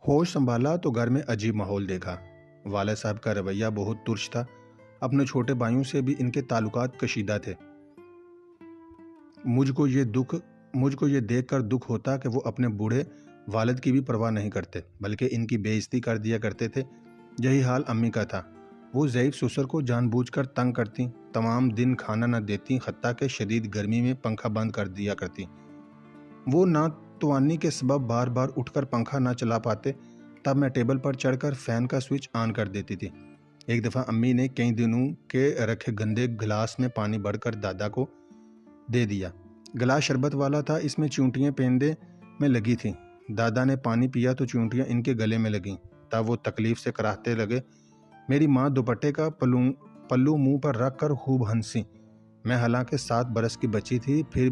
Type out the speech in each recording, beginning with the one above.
ہوش سنبھالا تو گھر میں عجیب ماحول دیکھا۔ والد صاحب کا رویہ بہت ترش تھا۔ اپنے چھوٹے بھائیوں سے بھی ان کے تعلقات کشیدہ تھے۔ مجھ کو یہ دیکھ کر دکھ ہوتا کہ وہ اپنے بوڑھے والد کی بھی پرواہ نہیں کرتے، بلکہ ان کی بے عزتی کر دیا کرتے تھے۔ یہی حال امی کا تھا۔ وہ ضعیف سسر کو جان بوجھ کر تنگ کرتی، تمام دن کھانا نہ دیتی، حتیٰ کہ شدید گرمی میں پنکھا بند کر دیا کرتی۔ وہ ناتوانی کے سبب بار بار اٹھ کر پنکھا نہ چلا پاتے، تب میں ٹیبل پر چڑھ کر فین کا سوئچ آن کر دیتی تھی۔ ایک دفعہ امی نے کئی دنوں کے رکھے گندے گلاس میں پانی بھر کر دادا کو دے دیا۔ گلاس شربت والا تھا، اس میں چیونٹیاں پیندے میں لگی تھیں۔ دادا نے پانی پیا تو چیونٹیاں ان کے گلے میں لگیں، تب وہ تکلیف سے کراہتے لگے۔ میری ماں دوپٹے کا پلو منہ پر رکھ کر خوب ہنسی۔ میں حالانکہ 7 برس کی بچی تھی، پھر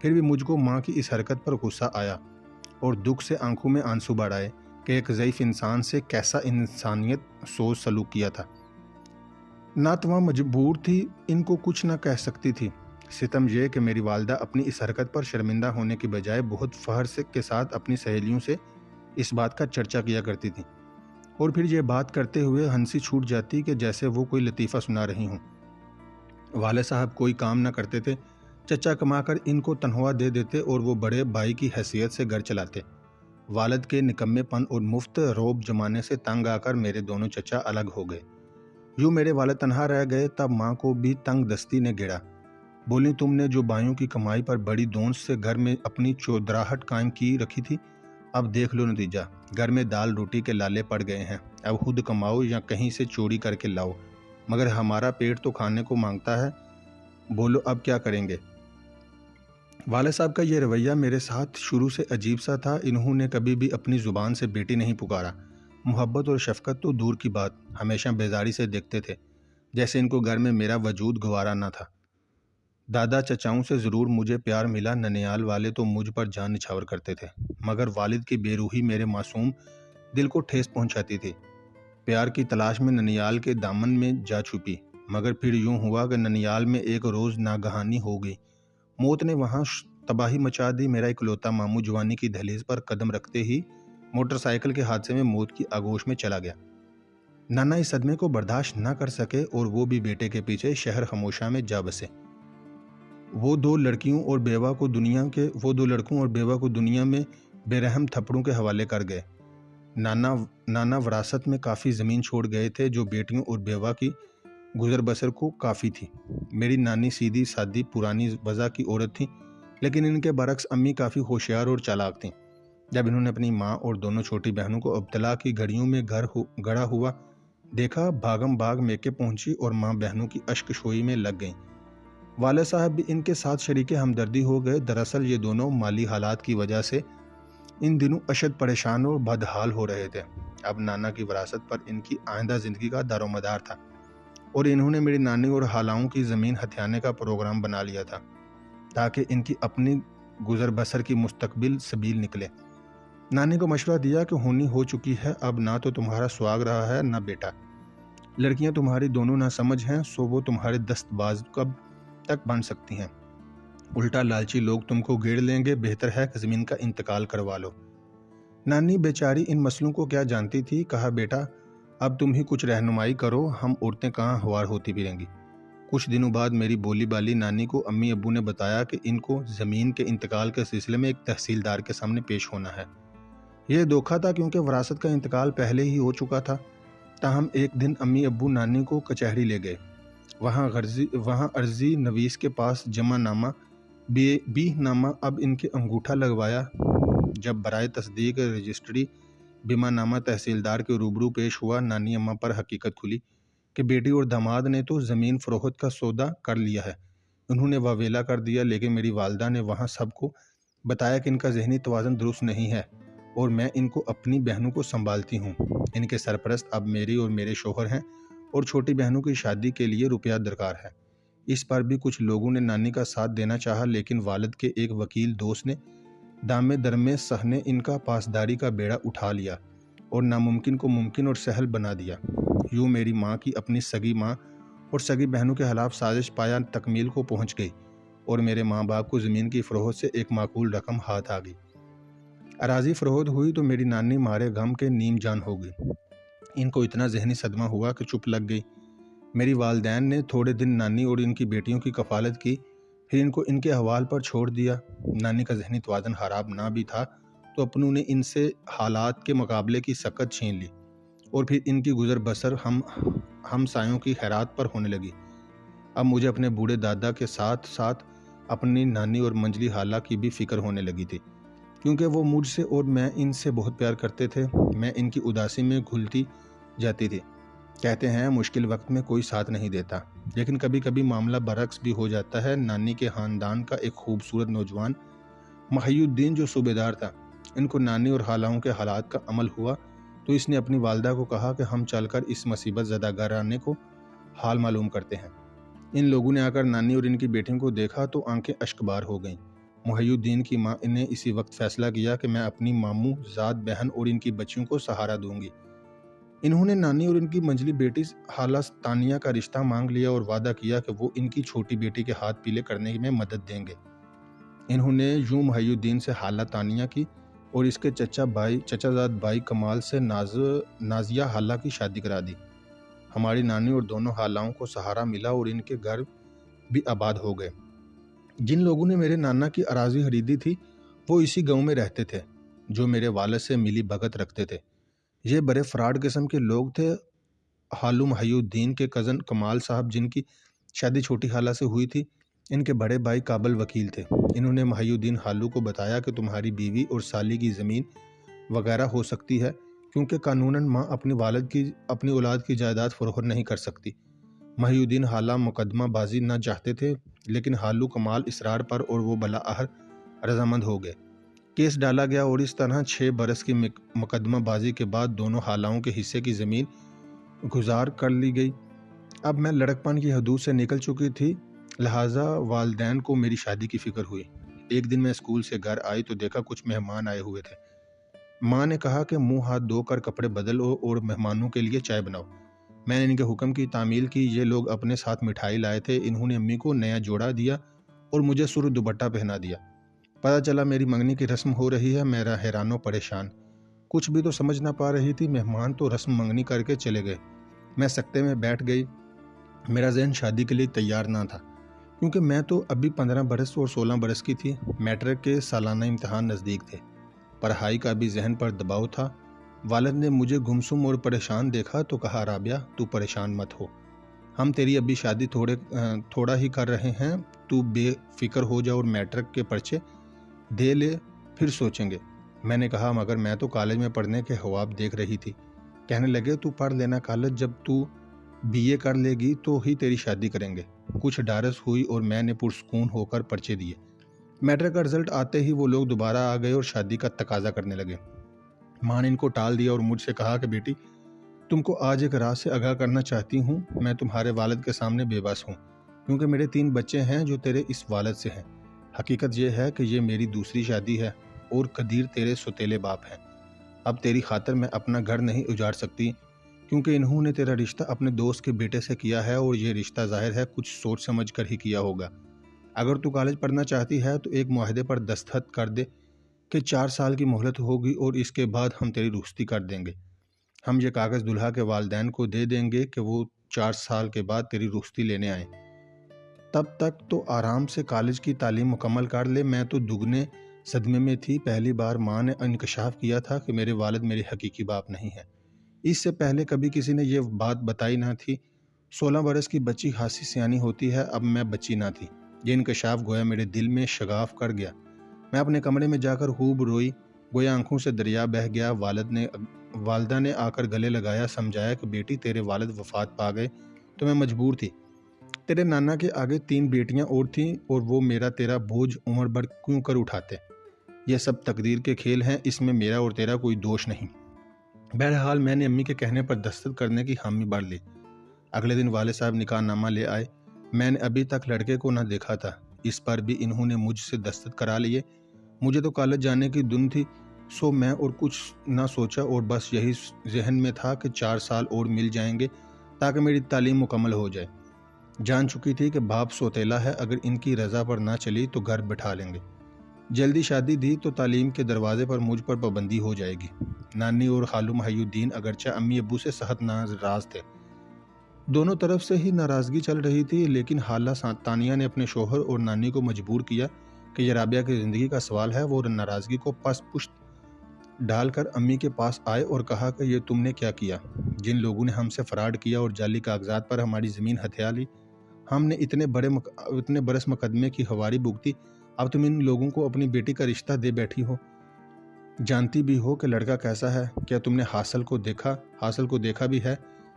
بھی مجھ کو ماں کی اس حرکت پر غصہ آیا اور دکھ سے آنکھوں میں آنسو بڑھ آئے کہ ایک ضعیف انسان سے کیسا انسانیت سوچ سلوک کیا تھا۔ ناتواں مجبور تھی، ان کو کچھ نہ کہہ سکتی تھی۔ ستم یہ کہ میری والدہ اپنی اس حرکت پر شرمندہ ہونے کی بجائے بہت فخر کے ساتھ اپنی سہیلیوں سے اس بات کا چرچا کیا کرتی تھی، اور پھر یہ بات کرتے ہوئے ہنسی چھوٹ جاتی کہ جیسے وہ کوئی لطیفہ سنا رہی ہوں۔ والد صاحب کوئی کام نہ کرتے تھے، چچا کما کر ان کو تنخواہ دے دیتے اور وہ بڑے بھائی کی حیثیت سے گھر چلاتے۔ والد کے نکمے پن اور مفت روب جمانے سے تنگ آ کر میرے دونوں چچا الگ ہو گئے۔ یوں میرے والد تنہا رہ گئے۔ تب ماں کو بھی تنگ دستی نے گھیرا۔ بولی، تم نے جو بھائیوں کی کمائی پر بڑی دونس سے گھر میں اپنی چودراہٹ قائم کی رکھی تھی، اب دیکھ لو نتیجہ۔ گھر میں دال روٹی کے لالے پڑ گئے ہیں۔ اب خود کماؤ یا کہیں سے چوری کر کے لاؤ، مگر ہمارا پیٹ تو کھانے کو مانگتا ہے۔ بولو اب کیا کریں گے؟ والد صاحب کا یہ رویہ میرے ساتھ شروع سے عجیب سا تھا۔ انہوں نے کبھی بھی اپنی زبان سے بیٹی نہیں پکارا۔ محبت اور شفقت تو دور کی بات، ہمیشہ بیزاری سے دیکھتے تھے، جیسے ان کو گھر میں میرا وجود گوارا نہ تھا۔ دادا چچاؤں سے ضرور مجھے پیار ملا، ننیال والے تو مجھ پر جان نچھاور کرتے تھے، مگر والد کی بے روحی میرے معصوم دل کو ٹھیس پہنچاتی تھی۔ پیار کی تلاش میں ننیال کے دامن میں جا چھپی، مگر پھر یوں ہوا کہ ننیال میں ایک روز ناگہانی ہو گئی۔ موت نے وہاں تباہی مچا دی۔ میرا اکلوتا ماموں جوانی کی دہلیز پر قدم رکھتے ہی موٹر سائیکل کے حادثے میں موت کی آغوش میں چلا گیا۔ نانا اس صدمے کو برداشت نہ کر سکے اور وہ بھی بیٹے کے پیچھے شہر خموشہ میں جا بسے۔ وہ دو لڑکوں اور بیوہ کو دنیا میں بے رحم تھپڑوں کے حوالے کر گئے۔ نانا وراثت میں کافی زمین چھوڑ گئے تھے جو بیٹیوں اور بیوہ کی گزر بسر کو کافی تھی۔ میری نانی سیدھی سادی پرانی وضع کی عورت تھی، لیکن ان کے برعکس امی کافی ہوشیار اور چالاک تھیں۔ جب انہوں نے اپنی ماں اور دونوں چھوٹی بہنوں کو ابتلا کی گھڑیوں میں گڑا ہوا دیکھا، بھاگم بھاگ میکے پہنچی اور ماں بہنوں کی اشک شوئی میں لگ گئیں۔ والد صاحب بھی ان کے ساتھ شریک ہمدردی ہو گئے۔ دراصل یہ دونوں مالی حالات کی وجہ سے ان دنوں اشد پریشان اور بدحال ہو رہے تھے۔ اب نانا کی وراثت پر ان کی آئندہ زندگی کا دار و مدار تھا، اور انہوں نے میری نانی اور خالاؤں کی زمین ہتھیانے کا پروگرام بنا لیا تھا تاکہ ان کی اپنی گزر بسر کی مستقبل سبیل نکلے۔ نانی کو مشورہ دیا کہ ہونی ہو چکی ہے، اب نہ تو تمہارا سواگ رہا ہے نہ بیٹا، لڑکیاں تمہاری دونوں نہ سمجھ ہیں، سو وہ تمہارے دست باز کب تک بن سکتی ہیں، الٹا لالچی لوگ تم کو گھیر لیں گے، بہتر ہے کہ زمین کا انتقال کروا لو۔ نانی بیچاری ان مسئلوں کو کیا جانتی تھی۔ کہا، بیٹا اب تم ہی کچھ رہنمائی کرو، ہم عورتیں کہاں ہوار ہوتی پھریں گی۔ کچھ دنوں بعد میری بولی بالی نانی کو امی ابو نے بتایا کہ ان کو زمین کے انتقال کے سلسلے میں ایک تحصیلدار کے سامنے پیش ہونا ہے۔ یہ دھوکہ تھا کیونکہ وراثت کا انتقال پہلے ہی ہو چکا تھا۔ تاہم ایک دن امی ابو نانی کو کچہری لے گئے۔ وہاں عرضی نویس کے پاس جمع نامہ بی نامہ اب ان کے انگوٹھا لگوایا۔ جب برائے تصدیق رجسٹری بیمہ نامہ تحصیلدار کے روبرو پیش ہوا، نانی اماں پر حقیقت کھلی کہ بیٹی اور داماد نے تو زمین فروخت کا سودا کر لیا ہے، انہوں نے واویلا کر دیا، لیکن میری والدہ نے وہاں سب کو بتایا کہ ان کا ذہنی توازن درست نہیں ہے اور میں ان کو اپنی بہنوں کو سنبھالتی ہوں۔ ان کے سرپرست اب میری اور میرے شوہر ہیں اور چھوٹی بہنوں کی شادی کے لیے روپیہ درکار ہے۔ اس پر بھی کچھ لوگوں نے نانی کا ساتھ دینا چاہا، لیکن والد کے ایک وکیل دوست نے دامے درمے سہنے ان کا پاسداری کا بیڑا اٹھا لیا اور ناممکن کو ممکن اور سہل بنا دیا۔ یوں میری ماں کی اپنی سگی ماں اور سگی بہنوں کے خلاف سازش پایا تکمیل کو پہنچ گئی اور میرے ماں باپ کو زمین کی فروخت سے ایک معقول رقم ہاتھ آ گئی۔ اراضی فروخت ہوئی تو میری نانی مارے غم کے نیم جان ہو گئی۔ ان کو اتنا ذہنی صدمہ ہوا کہ چپ لگ گئی۔ میری والدین نے تھوڑے دن نانی اور ان کی بیٹیوں کی کفالت کی، پھر ان کو ان کے احوال پر چھوڑ دیا۔ نانی کا ذہنی توازن خراب نہ بھی تھا تو اپنوں نے ان سے حالات کے مقابلے کی سکت چھین لی، اور پھر ان کی گزر بسر ہم سایوں کی خیرات پر ہونے لگی۔ اب مجھے اپنے بوڑھے دادا کے ساتھ ساتھ اپنی نانی اور منجلی خالہ کی بھی فکر ہونے لگی تھی، کیونکہ وہ مجھ سے اور میں ان سے بہت پیار کرتے تھے۔ میں ان کی اداسی میں گھلتی جاتی تھی۔ کہتے ہیں مشکل وقت میں کوئی ساتھ نہیں دیتا، لیکن کبھی کبھی معاملہ برعکس بھی ہو جاتا ہے۔ نانی کے خاندان کا ایک خوبصورت نوجوان محی الدین جو صوبیدار تھا، ان کو نانی اور خالہوں کے حالات کا عمل ہوا تو اس نے اپنی والدہ کو کہا کہ ہم چل کر اس مصیبت زدہ گھرانے کو حال معلوم کرتے ہیں۔ ان لوگوں نے آ کر نانی اور ان کی بیٹیوں کو دیکھا تو آنکھیں اشک بار ہو گئیں۔ محی الدین کی ماں نے اسی وقت فیصلہ کیا کہ میں اپنی ماموں زاد بہن اور ان کی بچیوں کو سہارا دوں گی۔ انہوں نے نانی اور ان کی منجلی بیٹی خالہ تانیہ کا رشتہ مانگ لیا اور وعدہ کیا کہ وہ ان کی چھوٹی بیٹی کے ہاتھ پیلے کرنے میں مدد دیں گے۔ انہوں نے یوں محی الدین سے خالہ تانیہ کی اور اس کے چچا زاد بھائی کمال سے نازیہ خالہ کی شادی کرا دی۔ ہماری نانی اور دونوں خالاؤں کو سہارا ملا اور ان کے گھر بھی آباد ہو گئے۔ جن لوگوں نے میرے نانا کی اراضی خریدی تھی وہ اسی گاؤں میں رہتے تھے، جو میرے والد سے ملی بھگت رکھتے تھے۔ یہ بڑے فراڈ قسم کے لوگ تھے۔ خالو محی الدین کے کزن کمال صاحب، جن کی شادی چھوٹی خالہ سے ہوئی تھی، ان کے بڑے بھائی قابل وکیل تھے۔ انہوں نے محی الدین خالو کو بتایا کہ تمہاری بیوی اور سالی کی زمین وغیرہ ہو سکتی ہے، کیونکہ قانوناً ماں اپنی اولاد کی جائیداد فروخت نہیں کر سکتی۔ محی الدین خالہ مقدمہ بازی نہ چاہتے تھے، لیکن خالو کمال اصرار پر اور وہ بلاآخر رضامند ہو گئے۔ کیس ڈالا گیا اور اس طرح 6 برس کی مقدمہ بازی کے بعد دونوں خالاؤں کے حصے کی زمین گزار کر لی گئی۔ اب میں لڑکپن کی حدود سے نکل چکی تھی، لہٰذا والدین کو میری شادی کی فکر ہوئی۔ ایک دن میں اسکول سے گھر آئی تو دیکھا کچھ مہمان آئے ہوئے تھے۔ ماں نے کہا کہ منہ ہاتھ دھو کر کپڑے بدلو اور مہمانوں کے لیے چائے بناؤ۔ میں نے ان کے حکم کی تعمیل کی۔ یہ لوگ اپنے ساتھ مٹھائی لائے تھے۔ انہوں نے امی کو نیا جوڑا دیا اور مجھے سرخ دوپٹہ پہنا دیا۔ پتہ چلا میری منگنی کی رسم ہو رہی ہے۔ میرا حیران و پریشان، کچھ بھی تو سمجھ نہ پا رہی تھی۔ مہمان تو رسم منگنی کر کے چلے گئے، میں سکتے میں بیٹھ گئی۔ میرا ذہن شادی کے لیے تیار نہ تھا، کیونکہ میں تو ابھی 15 برس اور 16 برس کی تھی۔ میٹرک کے سالانہ امتحان نزدیک تھے، پڑھائی کا بھی ذہن پر دباؤ تھا۔ والد نے مجھے گمسم اور پریشان دیکھا تو کہا، رابعہ تو پریشان مت ہو، ہم تیری ابھی شادی تھوڑا ہی کر رہے ہیں، تو بے فکر ہو جا اور میٹرک کے پرچے دے لے، پھر سوچیں گے۔ میں نے کہا، مگر میں تو کالج میں پڑھنے کے خواب دیکھ رہی تھی۔ کہنے لگے، تو پڑھ لینا کالج، جب تو BA کر لے گی تو ہی تیری شادی کریں گے۔ کچھ ڈھارس ہوئی اور میں نے پرسکون ہو کر پرچے دیے۔ میٹرک کا رزلٹ آتے ہی وہ لوگ دوبارہ آ گئے اور شادی کا تقاضا کرنے لگے۔ ماں نے ان کو ٹال دیا اور مجھ سے کہا کہ بیٹی، تم کو آج ایک راز سے آگاہ کرنا چاہتی ہوں۔ میں تمہارے والد کے سامنے بے بس ہوں، کیونکہ میرے 3 بچے ہیں جو تیرے اس والد سے ہیں۔ حقیقت یہ ہے کہ یہ میری دوسری شادی ہے اور قدیر تیرے سوتیلے باپ ہیں۔ اب تیری خاطر میں اپنا گھر نہیں اجاڑ سکتی، کیونکہ انہوں نے تیرا رشتہ اپنے دوست کے بیٹے سے کیا ہے، اور یہ رشتہ ظاہر ہے کچھ سوچ سمجھ کر ہی کیا ہوگا۔ اگر تو کالج پڑھنا چاہتی ہے تو ایک معاہدے پر دستخط کر دے کہ 4 سال کی مہلت ہوگی اور اس کے بعد ہم تیری رخصتی کر دیں گے۔ ہم یہ کاغذ دلہا کے والدین کو دے دیں گے کہ وہ 4 سال کے بعد تیری رخصتی لینے آئیں۔ تب تک تو آرام سے کالج کی تعلیم مکمل کر لے۔ میں تو دگنے صدمے میں تھی۔ پہلی بار ماں نے انکشاف کیا تھا کہ میرے والد میرے حقیقی باپ نہیں ہیں۔ اس سے پہلے کبھی کسی نے یہ بات بتائی نہ تھی۔ 16 برس کی بچی خاصی سیانی ہوتی ہے، اب میں بچی نہ تھی۔ یہ انکشاف گویا میرے دل میں شگاف کر گیا۔ میں اپنے کمرے میں جا کر خوب روئی، گویا آنکھوں سے دریا بہہ گیا۔ والدہ نے آ کر گلے لگایا، سمجھایا کہ بیٹی تیرے والد وفات پا گئے تو میں مجبور تھی۔ تیرے نانا کے آگے 3 بیٹیاں اور تھیں، اور وہ میرا تیرا بوجھ عمر بھر کیوں کر اٹھاتے؟ یہ سب تقدیر کے کھیل ہیں، اس میں میرا اور تیرا کوئی دوش نہیں۔ بہرحال میں نے امی کے کہنے پر دستخط کرنے کی حامی بھر لی۔ اگلے دن والد صاحب نکاح نامہ لے آئے۔ میں نے ابھی تک لڑکے کو نہ دیکھا تھا، اس پر بھی انہوں نے مجھ سے دستخط کرا لیے۔ مجھے تو کالج جانے کی دھن تھی، سو میں اور کچھ نہ سوچا اور بس یہی ذہن میں تھا کہ 4 سال اور مل جائیں گے تاکہ میری تعلیم مکمل ہو جائے۔ جان چکی تھی کہ باپ سوتیلا ہے، اگر ان کی رضا پر نہ چلی تو گھر بٹھا لیں گے۔ جلدی شادی دی تو تعلیم کے دروازے پر مجھ پر پابندی ہو جائے گی۔ نانی اور خالو محی الدین اگرچہ امی ابو سے سخت ناراض تھے، دونوں طرف سے ہی ناراضگی چل رہی تھی، لیکن خالہ تانیہ نے اپنے شوہر اور نانی کو مجبور کیا کہ یہ رابعہ کی زندگی کا سوال ہے۔ وہ ناراضگی کو پس پشت ڈال کر امی کے پاس آئے اور کہا کہ یہ تم نے کیا کیا؟ جن لوگوں نے ہم سے فراڈ کیا اور جعلی کاغذات پر ہماری زمین ہتھیا لی، ہم نے اتنے برس مقدمے کی ہواری بھگتی، اب تم ان لوگوں کو اپنی بیٹی کا رشتہ دے بیٹھی ہو۔ جانتی بھی ہو کہ لڑکا کیسا ہے؟ کیا تم نے حاصل کو دیکھا بھی ہے؟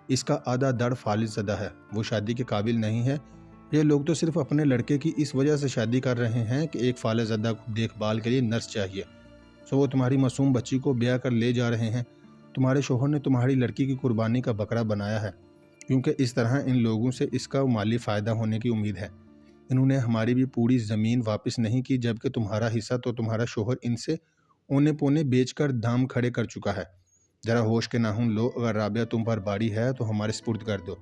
اس کا آدھا دڑ فالج زدہ ہے، وہ شادی کے قابل نہیں ہے۔ یہ لوگ تو صرف اپنے لڑکے کی اس وجہ سے شادی کر رہے ہیں کہ ایک فالج زدہ کو دیکھ بھال کے لیے نرس چاہیے، سو وہ تمہاری معصوم بچی کو بیاہ کر لے جا رہے ہیں۔ تمہارے شوہر نے تمہاری لڑکی کی قربانی کا بکرا بنایا ہے، کیونکہ اس طرح ان لوگوں سے اس کا مالی فائدہ ہونے کی امید ہے۔ انہوں نے ہماری بھی پوری زمین واپس نہیں کی، جبکہ تمہارا حصہ تو تمہارا شوہر ان سے اونے پونے بیچ کر دام کھڑے کر چکا ہے۔ ذرا ہوش کے ناخن لو، اگر رابعہ تم پر باری ہے تو ہمارے سپرد کر دو۔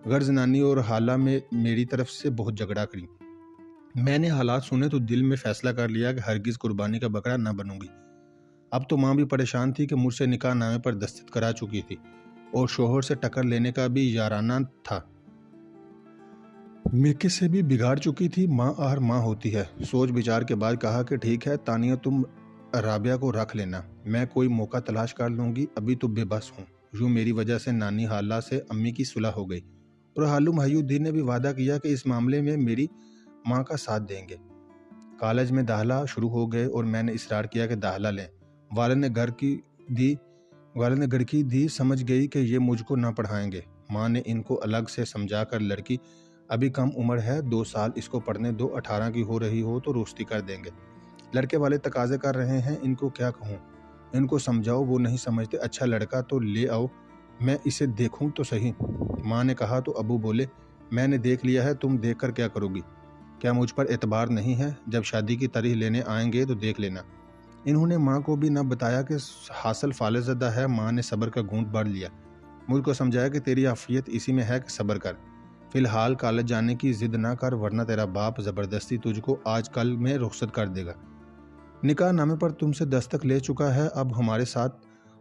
غرض نانی اور خالہ میں میری طرف سے بہت جھگڑا کری۔ میں نے حالات سنے تو دل میں فیصلہ کر لیا کہ ہرگز قربانی کا بکرا نہ بنوں گی۔ اب تو ماں بھی پریشان تھی کہ مجھ سے نکاح نامے پر دستخط کرا چکی تھی اور شوہر سے ٹکر لینے کا بھی یارانہ تھا۔ میکے سے بھی بگاڑ چکی تھی۔ ماں ہوتی ہے۔ سوچ بچار کے بعد کہا کہ ٹھیک ہے تانیہ، تم رابعہ کو رکھ لینا، میں کوئی موقع تلاش کر لوں گی، ابھی تو بے بس ہوں۔ یوں میری وجہ سے نانی خالہ سے امی کی صلح ہو گئی اور خالو محی الدین نے بھی وعدہ کیا کہ اس معاملے میں میری ماں کا ساتھ دیں گے۔ کالج میں داخلہ شروع ہو گئے اور میں نے اصرار کیا کہ داخلہ لیں۔ والد نے گھر کی دی، سمجھ گئی کہ یہ مجھ کو نہ پڑھائیں گے۔ ماں نے ان کو الگ سے سمجھا کر لڑکی ابھی کم عمر ہے، 2 سال اس کو پڑھنے دو، 18 کی ہو رہی ہو تو روستی کر دیں گے۔ لڑکے والے تقاضے کر رہے ہیں، ان کو کیا کہوں؟ ان کو سمجھاؤ، وہ نہیں سمجھتے۔ اچھا لڑکا تو لے آؤ، میں اسے دیکھوں تو صحیح۔ ماں نے کہا تو ابو بولے میں نے دیکھ لیا ہے، تم دیکھ کر کیا کرو گی؟ کیا مجھ پر اعتبار نہیں ہے؟ جب شادی کی تاریخ لینے آئیں گے تو دیکھ لینا۔ انہوں نے ماں کو بھی نہ بتایا کہ حاصل فالج زدہ ہے۔ ماں نے صبر کا گھونٹ بھر لیا، مجھ کو سمجھایا کہ تیری عافیت اسی میں ہے کہ صبر کر، فی الحال کالج جانے کی ضد نہ کر، ورنہ تیرا باپ زبردستی تجھ کو آج کل میں رخصت کر دے گا۔ نکاح نامے پر تم سے دستخط لے چکا ہے، اب ہمارے ساتھ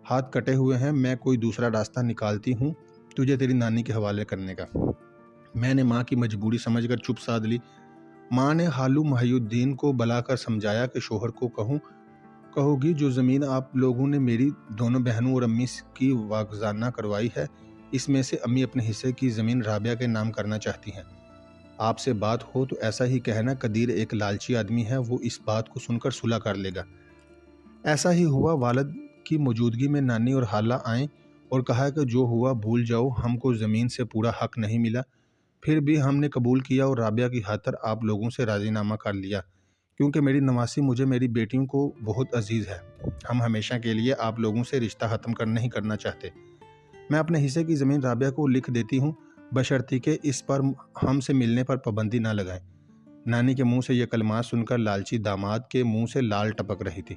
ہاتھ کٹے ہوئے ہیں، میں کوئی دوسرا راستہ نکالتی ہوں تجھے تیری نانی کے حوالے کرنے کا۔ میں نے ماں کی مجبوری سمجھ کر چپ سادھ لی۔ ماں نے خالو محی الدین کو بلا کر سمجھایا کہ شوہر کو کہو گی جو زمین آپ لوگوں نے میری دونوں بہنوں اور امی کی واگزانہ کروائی ہے، اس میں سے امی اپنے حصے کی زمین رابعہ کے نام کرنا چاہتی ہیں۔ آپ سے بات ہو تو ایسا ہی کہنا، قدیر ایک لالچی آدمی ہے، وہ اس بات کو سن کر صلح کر لے گا۔ ایسا ہی ہوا۔ والد کی موجودگی میں نانی اور خالہ آئیں اور کہا کہ جو ہوا بھول جاؤ، ہم کو زمین سے پورا حق نہیں ملا، پھر بھی ہم نے قبول کیا اور رابعہ کی خاطر آپ لوگوں سے راضی نامہ کر لیا، کیونکہ میری نواسی مجھے میری بیٹیوں کو بہت عزیز ہے۔ ہم ہمیشہ کے لیے آپ لوگوں سے رشتہ ختم نہیں کرنا چاہتے۔ میں اپنے حصے کی زمین رابعہ کو لکھ دیتی ہوں، بشرطی کہ اس پر ہم سے ملنے پر پابندی نہ لگائیں۔ نانی کے منہ سے یہ کلمات سن کر لالچی داماد کے منہ سے لال ٹپک رہی تھی۔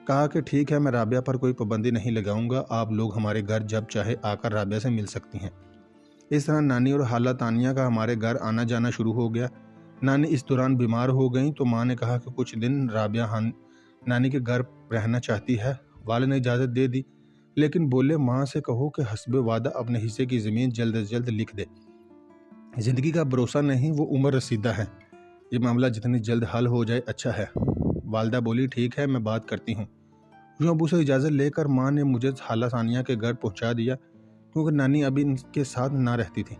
کہا کہ ٹھیک ہے، میں رابعہ پر کوئی پابندی نہیں لگاؤں گا، آپ لوگ ہمارے گھر جب چاہے آ کر رابعہ سے مل سکتی ہیں۔ اس طرح نانی اور خالہ تانیہ کا ہمارے گھر آنا جانا شروع ہو گیا۔ نانی اس دوران بیمار ہو گئیں تو ماں نے کہا کہ کچھ دن رابعہ نانی کے گھر رہنا چاہتی ہے۔ والد نے اجازت دے دی، لیکن بولے ماں سے کہو کہ حسب وعدہ اپنے حصے کی زمین جلد از جلد لکھ دے۔ زندگی کا بھروسہ نہیں، وہ عمر رسیدہ ہے، یہ معاملہ جتنی جلد حل ہو جائے اچھا ہے۔ والدہ بولی ٹھیک ہے، میں بات کرتی ہوں۔ یوں ابو سے اجازت لے کر ماں نے مجھے خالہ ثانیہ کے گھر پہنچا دیا، کیونکہ نانی ابھی ان کے ساتھ نہ رہتی تھی۔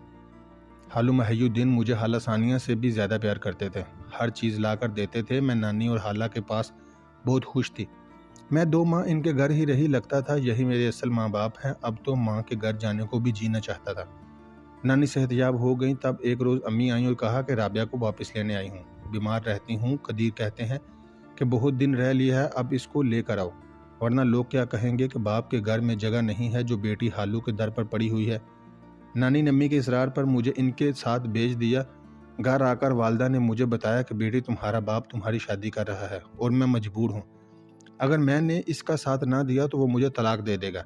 خالو محی الدین مجھے خالہ ثانیہ سے بھی زیادہ پیار کرتے تھے، ہر چیز لا کر دیتے تھے۔ میں نانی اور خالہ کے پاس بہت خوش تھی۔ میں 2 ماہ ان کے گھر ہی رہی، لگتا تھا یہی میرے اصل ماں باپ ہیں۔ اب تو ماں کے گھر جانے کو بھی جینا چاہتا تھا۔ نانی صحت یاب ہو گئیں، تب ایک روز امی آئیں اور کہا کہ رابعہ کو واپس لینے آئی ہوں، بیمار رہتی ہوں، قدیر کہتے ہیں کہ بہت دن رہ لیا ہے، اب اس کو لے کر آؤ، ورنہ لوگ کیا کہیں گے کہ باپ کے گھر میں جگہ نہیں ہے جو بیٹی خالو کے در پر پڑی ہوئی ہے۔ نانی نے امی کے اصرار پر مجھے ان کے ساتھ بھیج دیا۔ گھر آ کر والدہ نے مجھے بتایا کہ بیٹی تمہارا باپ تمہاری شادی کر رہا ہے اور میں مجبور ہوں، اگر میں نے اس کا ساتھ نہ دیا تو وہ مجھے طلاق دے دے گا۔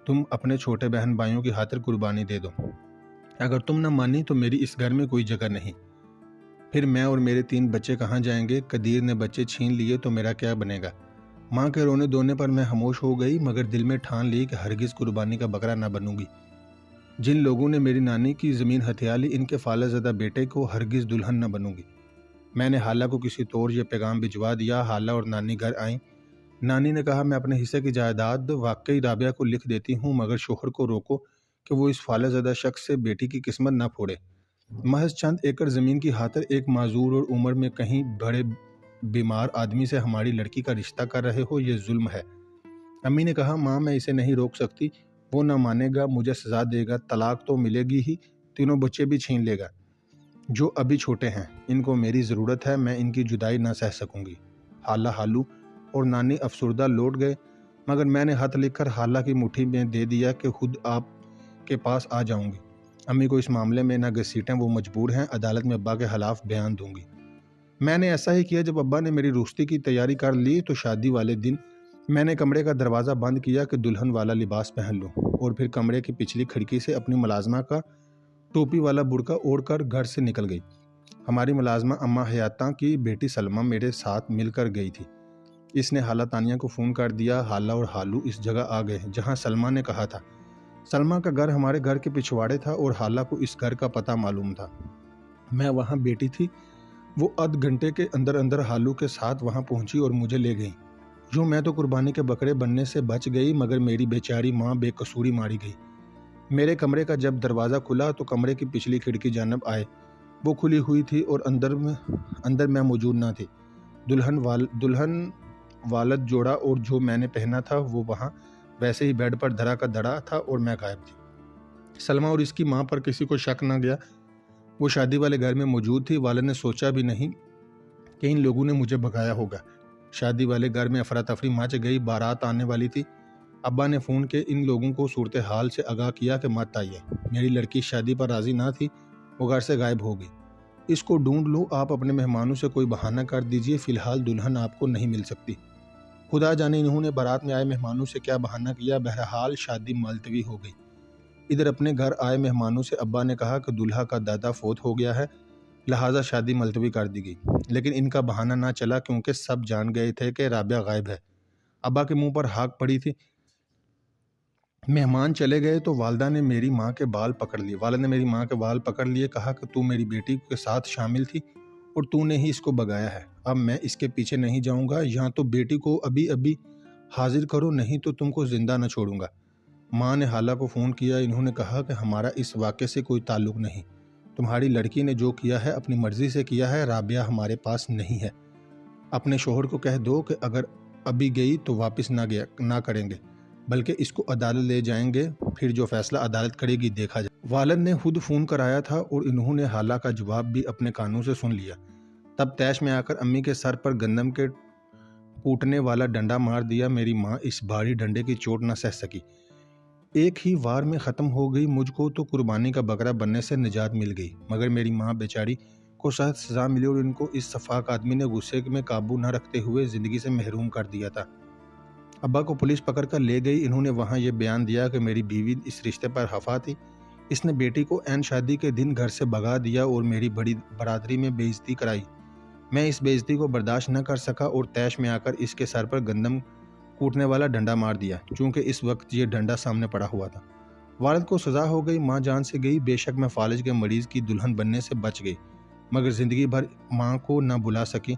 تم اپنے چھوٹے بہن بھائیوں کی خاطر قربانی دے دو، اگر تم نہ مانی تو میری اس گھر میں کوئی جگہ نہیں۔ پھر میں اور میرے 3 بچے کہاں جائیں گے؟ قدیر نے بچے چھین لیے تو میرا کیا بنے گا؟ ماں کے رونے دھونے پر میں خاموش ہو گئی، مگر دل میں ٹھان لی کہ ہرگز قربانی کا بکرا نہ بنوں گی۔ جن لوگوں نے میری نانی کی زمین ہتھیا لی، ان کے فالہ زدہ بیٹے کو ہرگز دلہن نہ بنوں گی۔ میں نے خالہ کو کسی طور یہ پیغام بھجوا دیا۔ خالہ اور نانی گھر آئیں۔ نانی نے کہا، میں اپنے حصے کی جائیداد واقعی رابعہ کو لکھ دیتی ہوں، مگر شوہر کو روکو کہ وہ اس فالہ زدہ شخص سے بیٹی کی قسمت نہ پھوڑے۔ محض چند ایکڑ زمین کی خاطر ایک معذور اور عمر میں کہیں بڑے بیمار آدمی سے ہماری لڑکی کا رشتہ کر رہے ہو، یہ ظلم ہے۔ امی نے کہا، ماں میں اسے نہیں روک سکتی، وہ نہ مانے گا، مجھے سزا دے گا، طلاق تو ملے گی ہی، 3 بچے بھی چھین لے گا جو ابھی چھوٹے ہیں، ان کو میری ضرورت ہے، میں ان کی جدائی نہ سہ سکوں گی۔ خالہ، خالو اور نانی افسردہ لوٹ گئے، مگر میں نے خط لکھ کر خالہ کی مٹھی میں دے دیا کہ خود آپ کے پاس آ جاؤں گی۔ امی کو اس معاملے میں نہ گھسیٹیں، وہ مجبور ہیں، عدالت میں ابا کے خلاف بیان دوں گی۔ میں نے ایسا ہی کیا۔ جب ابا نے میری رخصتی کی تیاری کر لی تو شادی والے دن میں نے کمرے کا دروازہ بند کیا کہ دلہن والا لباس پہن لوں، اور پھر کمرے کی پچھلی کھڑکی سے اپنی ملازمہ کا ٹوپی والا برقع اوڑھ کر گھر سے نکل گئی۔ ہماری ملازمہ اماں حیاتاں کی بیٹی سلمہ میرے ساتھ مل کر گئی تھی۔ اس نے خالہ تانیہ کو فون کر دیا۔ خالہ اور خالو اس جگہ آ گئے جہاں سلمہ نے کہا تھا۔ سلمہ کا گھر ہمارے گھر کے پچھواڑے تھا اور خالہ کو اس گھر کا پتہ معلوم تھا۔ میں وہاں بیٹی تھی۔ وہ آدھ گھنٹے کے اندر اندر خالو کے ساتھ وہاں پہنچی اور مجھے لے گئی۔ یوں میں تو قربانی کے بکرے بننے سے بچ گئی، مگر میری بیچاری ماں بے قصوری ماری گئی۔ میرے کمرے کا جب دروازہ کھلا تو کمرے کی پچھلی کھڑکی جانب آئے، وہ کھلی ہوئی تھی اور اندر میں موجود نہ تھی۔ دلہن والد جوڑا اور جو میں نے پہنا تھا وہ وہاں ویسے ہی بیڈ پر دھرا کا دھڑا تھا اور میں غائب تھی۔ سلمہ اور اس کی ماں پر کسی کو شک نہ گیا، وہ شادی والے گھر میں موجود تھی۔ والد نے سوچا بھی نہیں کہ ان لوگوں نے مجھے بھگایا ہوگا۔ شادی والے گھر میں افراتفری مچ گئی، بارات آنے والی تھی۔ ابا نے فون کے ان لوگوں کو صورتحال سے آگاہ کیا کہ مت آئیے۔ میری لڑکی شادی پر راضی نہ تھی، وہ گھر سے غائب ہو گئی۔ اس کو ڈھونڈ لو، آپ اپنے مہمانوں سے کوئی بہانہ کر دیجئے، فی الحال دلہن آپ کو نہیں مل سکتی۔ خدا جانے انہوں نے بارات میں آئے مہمانوں سے کیا بہانہ کیا، بہرحال شادی ملتوی ہو گئی۔ ادھر اپنے گھر آئے مہمانوں سے ابا نے کہا کہ دلہا کا دادا فوت ہو گیا ہے، لہٰذا شادی ملتوی کر دی گئی، لیکن ان کا بہانہ نہ چلا کیونکہ سب جان گئے تھے کہ رابعہ غائب ہے۔ ابا کے منہ پر ہاک پڑی تھی۔ مہمان چلے گئے تو والدہ نے میری ماں کے بال پکڑ لیے۔ والد نے میری ماں کے بال پکڑ لیے، کہا کہ تو میری بیٹی کے ساتھ شامل تھی اور تو نے ہی اس کو بگایا ہے۔ اب میں اس کے پیچھے نہیں جاؤں گا، یہاں تو بیٹی کو ابھی حاضر کرو، نہیں تو تم کو زندہ نہ چھوڑوں گا۔ ماں نے خالہ کو فون کیا۔ انہوں نے کہا کہ ہمارا اس واقعے سے کوئی تعلق نہیں، تمہاری لڑکی نے جو کیا ہے اپنی مرضی سے کیا ہے، رابعہ ہمارے پاس نہیں ہے۔ اپنے شوہر کو کہہ دو کہ اگر ابھی گئی تو واپس نہ کریں گے، بلکہ اس کو عدالت لے جائیں گے، پھر جو فیصلہ عدالت کرے گی دیکھا جائے۔ والد نے خود فون کرایا تھا اور انہوں نے خالہ کا جواب بھی اپنے کانوں سے سن لیا۔ تب تیش میں آ کر امی کے سر پر گندم کے کوٹنے والا ڈنڈا مار دیا۔ میری ماں اس بھاری ڈنڈے کی چوٹ نہ سہ سکی، ایک ہی وار میں ختم ہو گئی۔ مجھ کو تو قربانی کا بکرا بننے سے نجات مل گئی، مگر میری ماں بیچاری کو سخت سزا ملی اور ان کو اس سفاک آدمی نے غصے میں قابو نہ رکھتے ہوئے زندگی سے محروم کر دیا تھا۔ ابا کو پولیس پکڑ کر لے گئی۔ انہوں نے وہاں یہ بیان دیا کہ میری بیوی اس رشتے پر خفا تھی، اس نے بیٹی کو عین شادی کے دن گھر سے بھگا دیا اور میری بڑی برادری میں بے عزتی کرائی۔ میں اس بے عزتی کو برداشت نہ کر سکا اور تیش میں آ کر اس کے سر پر گندم کوٹنے والا ڈنڈا مار دیا، چونکہ اس وقت یہ ڈنڈا سامنے پڑا ہوا تھا۔ والد کو سزا ہو گئی، ماں جان سے گئی۔ بے شک میں فالج کے مریض کی دلہن بننے سے بچ گئی، مگر زندگی بھر ماں کو نہ بھلا سکی،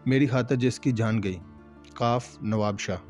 میری خاطر جس کی جان گئی۔ قاف نواب شاہ۔